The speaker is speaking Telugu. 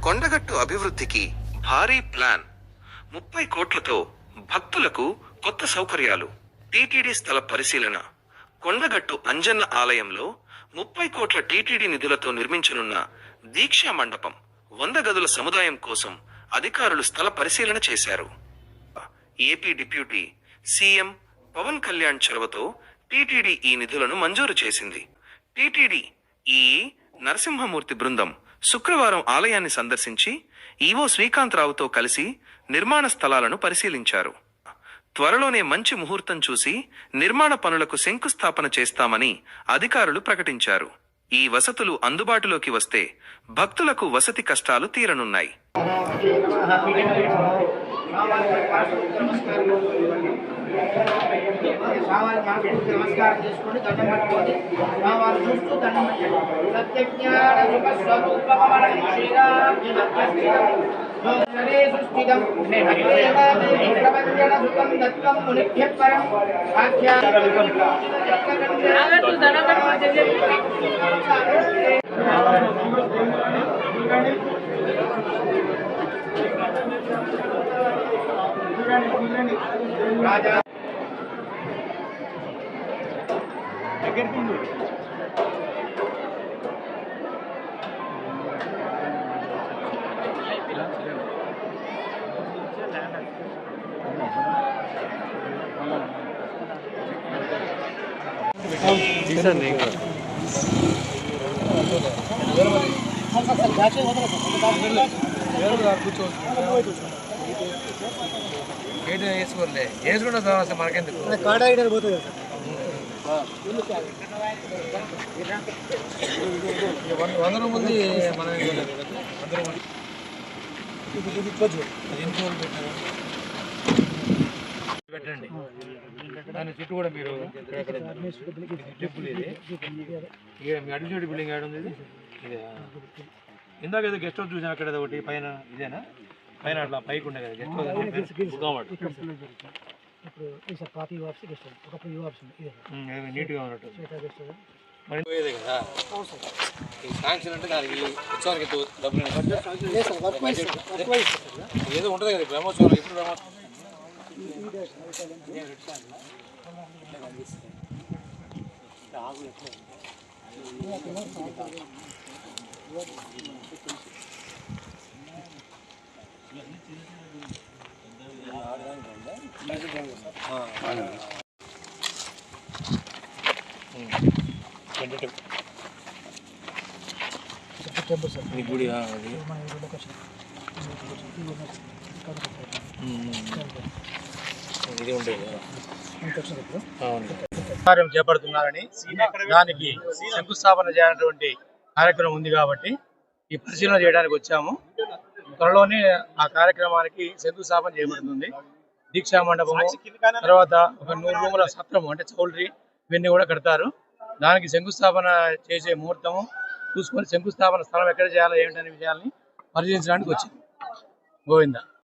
కొండగట్టు అభివృద్ధికి భారీ ప్లాన్. 30 కోట్లతో భక్తులకు కొత్త సౌకర్యాలు. టీటీడీ స్థల పరిశీలన. కొండగట్టు అంజన్న ఆలయంలో 30 కోట్ల టీటీడీ నిధులతో నిర్మించనున్న దీక్షా మండపం 100 గదుల సముదాయం కోసం అధికారులు స్థల పరిశీలన చేశారు. AP deputy CM Pawan Kalyan చొరవతో టీటీడీ ఈ నిధులను మంజూరు చేసింది. టీటీడీ ఈఈ నరసింహమూర్తి బృందం శుక్రవారం ఆలయాన్ని సందర్శించి ఈవో శ్రీకాంతరావుతో కలిసి నిర్మాణ స్థలాలను పరిశీలించారు. త్వరలోనే మంచి ముహూర్తం చూసి నిర్మాణ పనులకు శంకుస్థాపన చేస్తామని అధికారులు ప్రకటించారు. ఈ వసతులు అందుబాటులోకి వస్తే భక్తులకు వసతి కష్టాలు తీరనున్నాయి. నమస్కారం చేసుకొని దండం పట్టుకోండి. వాళ్ళు చూస్తూ దండం పెట్టండి. సత్యజ్ఞాన సుఖ స్వరూపమవరం శ్రీరాం ప్రపంచన సుఖం దత్తం మునిభ్యః పరం రాజా వేసుకుంటే మనకెందుకు 100 రూపాయలు మనం పెట్టండి. దాని చుట్టూ కూడా మీరు మీ అడ్మినిస్ట్రేటివ్ బిల్డింగ్ ఏడు ఉంది. ఇది ఇందాక ఏదో గెస్ట్ హౌస్ చూసాను అక్కడ ఒకటి పైన, ఇదేనా పైన అట్లా పైకి ఉండే కదా గెస్ట్ హౌస్. నీట్గా ఉన్నట్టు పోయేదే కదా ఈ శాంక్షన్ అంటే దానికి ఉత్సవానికి డబ్బులు ఏదో ఉంటుంది కదా బ్రహ్మోత్సవం. ఇప్పుడు బ్రహ్మోత్సవం గుడి ఇది ఉండేది కార్యం చేపడుతున్నారని దానికి శంకుస్థాపన చేయాలన్నటువంటి కార్యక్రమం ఉంది కాబట్టి ఈ పరిశీలన చేయడానికి వచ్చాము. త్వరలోనే ఆ కార్యక్రమానికి శంకుస్థాపన చేయబడుతుంది. దీక్షా మండపము తర్వాత ఒక 100 రూముల సత్రము అంటే చౌల్ట్రీ ఇవన్నీ కూడా కడతారు. దానికి శంకుస్థాపన చేసే ముహూర్తము చూసుకొని శంకుస్థాపన స్థలం ఎక్కడ చేయాలో ఏమిటనే విషయాన్ని పరిశీలించడానికి వచ్చింది. గోవింద.